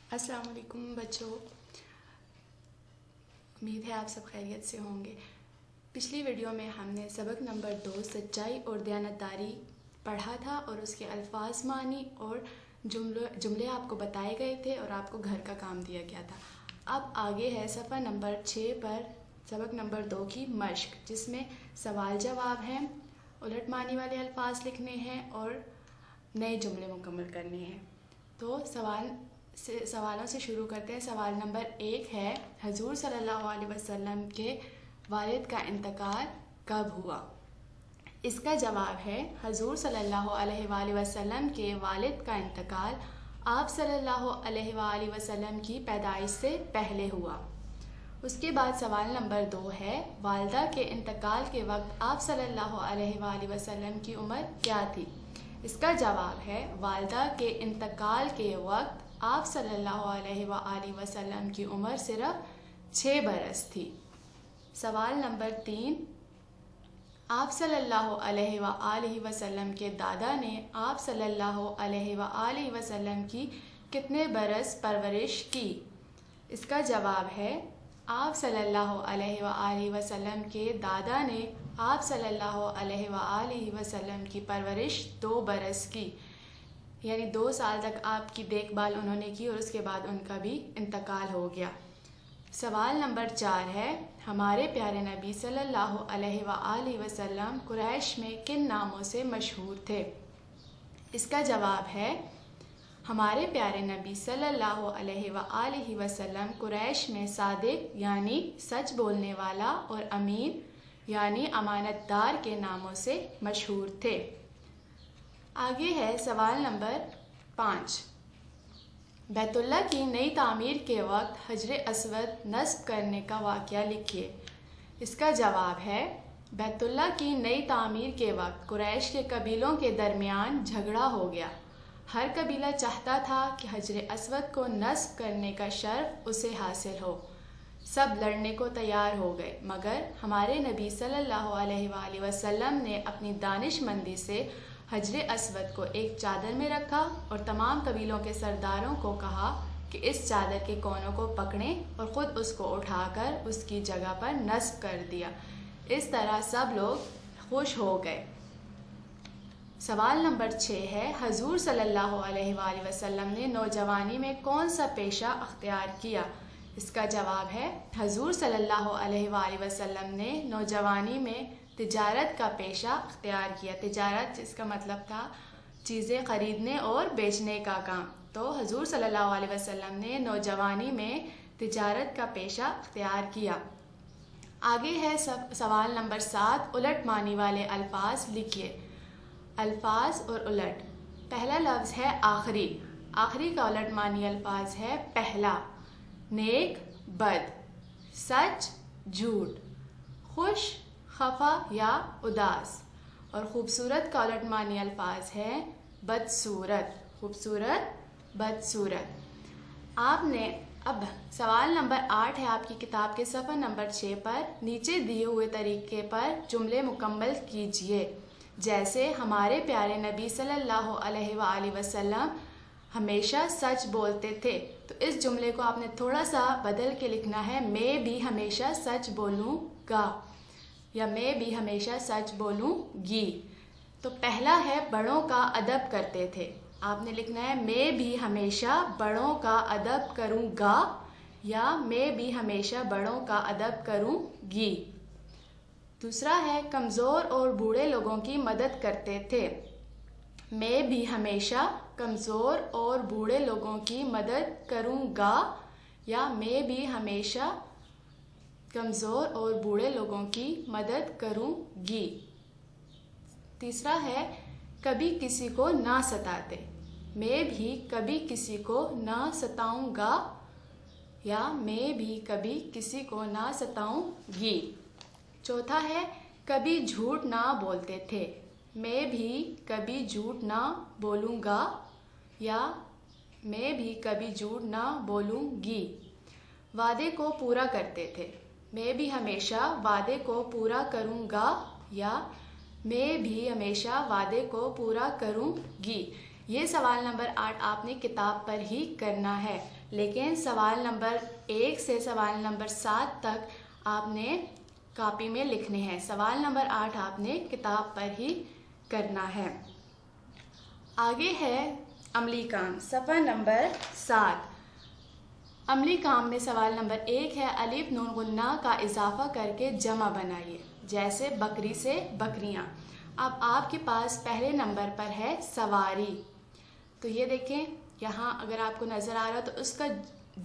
السلام علیکم بچوں، امید ہے آپ سب خیریت سے ہوں گے۔ پچھلی ویڈیو میں ہم نے سبق نمبر 2 سچائی اور دیانتداری پڑھا تھا اور اس کے الفاظ معنی اور جملے آپ کو بتائے گئے تھے اور آپ کو گھر کا کام دیا گیا تھا۔ اب آگے ہے صفحہ نمبر 6 پر سبق نمبر 2 کی مشق، جس میں سوال جواب ہیں، الٹ معنی والے الفاظ لکھنے ہیں اور نئے جملے مکمل کرنے ہیں۔ تو سوالوں سے شروع کرتے ہیں۔ سوال نمبر 1 ہے، حضور صلی اللہ علیہ وسلم کے والد کا انتقال کب ہوا؟ اس کا جواب ہے، حضور صلی اللہ علیہ وآلہ وسلم کے والد کا انتقال آپ صلی اللہ علیہ وآلہ وسلم کی پیدائش سے پہلے ہوا۔ اس کے بعد سوال نمبر 2 ہے، والدہ کے انتقال کے وقت آپ صلی اللہ علیہ وآلہ وسلم کی عمر کیا تھی؟ اس کا جواب ہے، والدہ کے انتقال کے وقت آپ صلی اللہ علیہ وآلہ وسلم کی عمر صرف 6 برس تھی۔ سوال نمبر 3، آپ صلی اللہ علیہ وآلہ وسلم کے دادا نے آپ صلی اللہ علیہ وآلہ وسلم کی کتنے برس پرورش کی؟ اس کا جواب ہے، آپ صلی اللہ علیہ وآلہ وسلم کے دادا نے آپ صلی اللہ علیہ وآلہ وسلم کی پرورش 2 برس کی، یعنی 2 سال تک آپ کی دیکھ بھال انہوں نے کی اور اس کے بعد ان کا بھی انتقال ہو گیا۔ سوال نمبر 4 ہے، ہمارے پیارے نبی صلی اللہ علیہ وآلہ وسلم قریش میں کن ناموں سے مشہور تھے؟ اس کا جواب ہے، ہمارے پیارے نبی صلی اللہ علیہ وآلہ وسلم قریش میں صادق یعنی سچ بولنے والا اور امین یعنی امانت دار کے ناموں سے مشہور تھے۔ آگے ہے سوال نمبر 5، بیت اللہ کی نئی تعمیر کے وقت حجر اسود نصب کرنے کا واقعہ لکھیے۔ اس کا جواب ہے، بیت اللہ کی نئی تعمیر کے وقت قریش کے قبیلوں کے درمیان جھگڑا ہو گیا۔ ہر قبیلہ چاہتا تھا کہ حجر اسود کو نصب کرنے کا شرف اسے حاصل ہو۔ سب لڑنے کو تیار ہو گئے، مگر ہمارے نبی صلی اللہ علیہ وآلہ وسلم نے اپنی دانش مندی سے حجر اسود کو ایک چادر میں رکھا اور تمام قبیلوں کے سرداروں کو کہا کہ اس چادر کے کونوں کو پکڑیں اور خود اس کو اٹھا کر اس کی جگہ پر نصب کر دیا۔ اس طرح سب لوگ خوش ہو گئے۔ سوال نمبر 6 ہے، حضور صلی اللہ علیہ وآلہ وسلم نے نوجوانی میں کون سا پیشہ اختیار کیا؟ اس کا جواب ہے، حضور صلی اللہ علیہ وآلہ وسلم نے نوجوانی میں تجارت کا پیشہ اختیار کیا۔ تجارت جس کا مطلب تھا چیزیں خریدنے اور بیچنے کا کام، تو حضور صلی اللہ علیہ وسلم نے نوجوانی میں تجارت کا پیشہ اختیار کیا۔ آگے ہے سوال نمبر 7، الٹ معنی والے الفاظ لکھیے۔ الفاظ اور الٹ۔ پہلا لفظ ہے آخری۔ آخری کا الٹ معنی الفاظ ہے پہلا، نیک بد، سچ جھوٹ، خوش خفا یا اداس، اور خوبصورت کا الٹ معنی الفاظ ہے بدصورت، خوبصورت بدصورت۔ آپ نے اب سوال نمبر 8 ہے آپ کی کتاب کے صفحہ نمبر 6 پر، نیچے دیے ہوئے طریقے پر جملے مکمل کیجیے، جیسے ہمارے پیارے نبی صلی اللہ علیہ وآلہ وسلم ہمیشہ سچ بولتے تھے۔ تو اس جملے کو آپ نے تھوڑا سا بدل کے لکھنا ہے، میں بھی ہمیشہ سچ بولوں گا یا میں بھی ہمیشہ سچ بولوں گی۔ تو پہلا ہے، بڑوں کا ادب کرتے تھے۔ آپ نے لکھنا ہے، میں بھی ہمیشہ بڑوں کا ادب کروں گا یا میں بھی ہمیشہ بڑوں کا ادب کروں گی۔ دوسرا ہے، کمزور اور بوڑھے لوگوں کی مدد کرتے تھے۔ میں بھی ہمیشہ کمزور اور بوڑھے لوگوں کی مدد کروں گا یا میں بھی ہمیشہ کمزور اور بوڑھے لوگوں کی مدد کروں گی۔ تیسرا ہے، کبھی کسی کو نہ ستاتے۔ میں بھی کبھی کسی کو نہ ستاؤں گا یا میں بھی کبھی کسی کو نہ ستاؤں گی۔ چوتھا ہے، کبھی جھوٹ نہ بولتے تھے۔ میں بھی کبھی جھوٹ نہ بولوں گا یا میں بھی کبھی جھوٹ نہ بولوں گی۔ وعدے کو پورا کرتے تھے۔ میں بھی ہمیشہ وعدے کو پورا کروں گا یا میں بھی ہمیشہ وعدے کو پورا کروں گی۔ یہ سوال نمبر 8 آپ نے کتاب پر ہی کرنا ہے، لیکن سوال نمبر 1 سے سوال نمبر 7 تک آپ نے کاپی میں لکھنے ہیں۔ سوال نمبر 8 آپ نے کتاب پر ہی کرنا ہے۔ آگے ہے عملی کام، صفحہ نمبر 7۔ عملی کام میں سوال نمبر 1 ہے الف نون غنہ کا اضافہ کر کے جمع بنائیے، جیسے بکری سے بکریاں۔ اب آپ کے پاس پہلے نمبر پر ہے سواری، تو یہ دیکھیں یہاں اگر آپ کو نظر آ رہا تو اس کا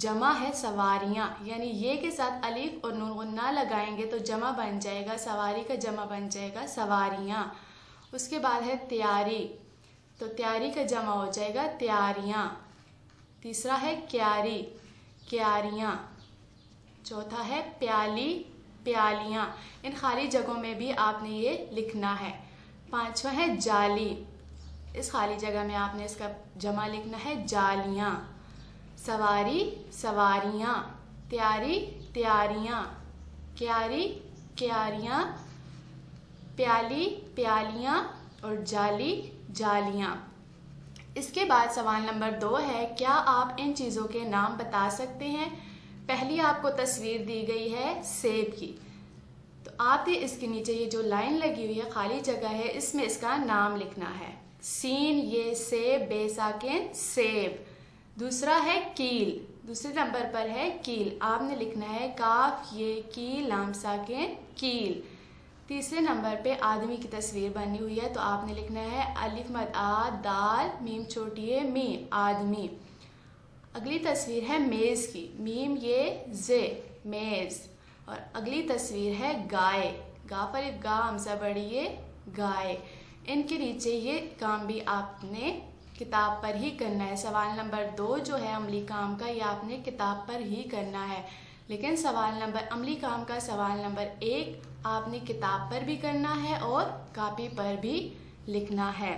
جمع ہے سواریاں، یعنی یہ کے ساتھ الف اور نون غنہ لگائیں گے تو جمع بن جائے گا، سواری کا جمع بن جائے گا سواریاں۔ اس کے بعد ہے تیاری، تو تیاری کا جمع ہو جائے گا تیاریاں۔ تیسرا ہے کیاری، کیاریاں۔ چوتھا ہے پیالی، پیالیاں۔ ان خالی جگہوں میں بھی آپ نے یہ لکھنا ہے۔ پانچواں ہے جالی، اس خالی جگہ میں آپ نے اس کا جمع لکھنا ہے جالیاں۔ سواری، سواریاں۔ تیاری، تیاریاں۔ کیاری، کیاریاں۔ پیالی، پیالیاں۔ اور جالی، جالیاں۔ اس کے بعد سوال نمبر 2 ہے کیا آپ ان چیزوں کے نام بتا سکتے ہیں؟ پہلی آپ کو تصویر دی گئی ہے سیب کی، تو آپ نے اس کے نیچے یہ جو لائن لگی ہوئی ہے خالی جگہ ہے اس میں اس کا نام لکھنا ہے۔ سین یہ سیب، بے ساکن سیب۔ دوسرا ہے کیل، دوسرے نمبر پر ہے کیل، آپ نے لکھنا ہے کاف یہ کی لام ساکن کیل۔ تیسرے نمبر پہ آدمی کی تصویر بنی ہوئی ہے تو آپ نے لکھنا ہے الف مد آ دال میم چھوٹی ہے می، آدمی۔ اگلی تصویر ہے میز کی، میم یہ زے، میز۔ اور اگلی تصویر ہے گائے، گا پر گا ہمزہ بڑی ہے گائے۔ ان کے نیچے یہ کام بھی آپ نے کتاب پر ہی کرنا ہے۔ سوال نمبر 2 جو ہے عملی کام کا یہ آپ نے کتاب پر ہی کرنا ہے، لیکن عملی کام کا سوال نمبر 1 آپ نے کتاب پر بھی کرنا ہے اور کاپی پر بھی لکھنا ہے۔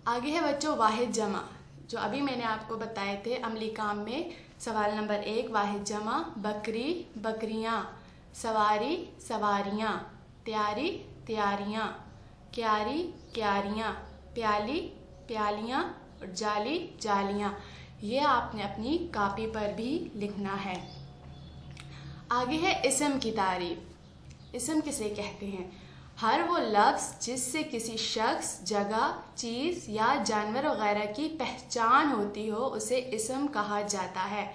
آگے ہے بچوں واحد جمع، جو ابھی میں نے آپ کو بتائے تھے عملی کام میں۔ سوال نمبر 1 واحد جمع، بکری، بکریاں۔ سواری، سواریاں۔ تیاری، تیاریاں۔ کیاری، کیاریاں۔ پیالی، پیالیاں۔ اور جالی، جالیاں۔ یہ آپ نے اپنی کاپی پر بھی لکھنا ہے۔ آگے ہے اسم کی تعریف۔ اسم کسے کہتے ہیں؟ ہر وہ لفظ جس سے کسی شخص، جگہ، چیز یا جانور وغیرہ کی پہچان ہوتی ہو اسے اسم کہا جاتا ہے۔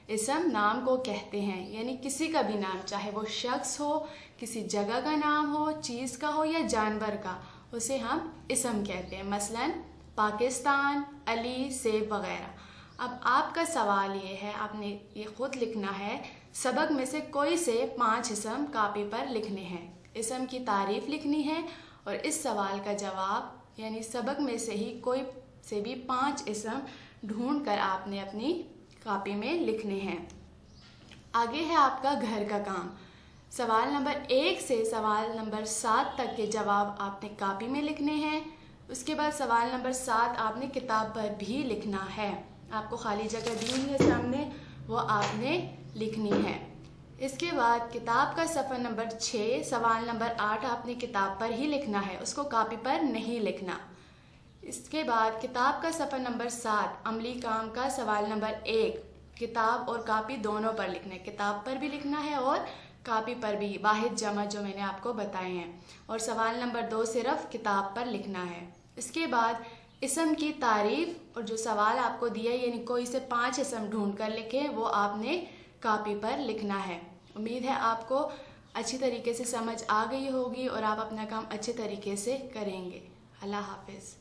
اسم نام کو کہتے ہیں، یعنی کسی کا بھی نام، چاہے وہ شخص ہو، کسی جگہ کا نام ہو، چیز کا ہو یا جانور کا، اسے ہم اسم کہتے ہیں۔ مثلاً پاکستان، علی، سیب وغیرہ۔ اب آپ کا سوال یہ ہے، آپ نے یہ خود لکھنا ہے، سبق میں سے کوئی سے 5 اسم کاپی پر لکھنے ہیں۔ اسم کی تعریف لکھنی ہے اور اس سوال کا جواب یعنی سبق میں سے ہی کوئی سے بھی 5 اسم ڈھونڈ کر آپ نے اپنی کاپی میں لکھنے ہیں۔ آگے ہے آپ کا گھر کا کام۔ سوال نمبر 1 سے سوال نمبر 7 تک کے جواب آپ نے کاپی میں لکھنے ہیں۔ اس کے بعد سوال نمبر 7 آپ نے کتاب پر بھی لکھنا ہے۔ آپ کو خالی جگہ دی ہوئی ہے سامنے، وہ آپ نے لکھنی ہے۔ اس کے بعد کتاب کا صفحہ نمبر 6 سوال نمبر 8 آپ نے کتاب پر ہی لکھنا ہے، اس کو کاپی پر نہیں لکھنا۔ اس کے بعد کتاب کا صفحہ نمبر 7 عملی کام کا سوال نمبر 1 کتاب اور کاپی دونوں پر لکھنا ہے، کتاب پر بھی لکھنا ہے اور کاپی پر بھی، واحد جمع جو میں نے آپ کو بتائے ہیں۔ اور سوال نمبر 2 صرف کتاب پر لکھنا ہے۔ اس کے بعد اسم کی تعریف اور جو سوال آپ کو دیا ہے یعنی کوئی سے 5 اسم ڈھونڈ کر لکھیں، وہ آپ نے کاپی پر لکھنا ہے۔ امید ہے آپ کو اچھی طریقے سے سمجھ آ گئی ہوگی اور آپ اپنا کام اچھے طریقے سے کریں گے۔ اللہ حافظ۔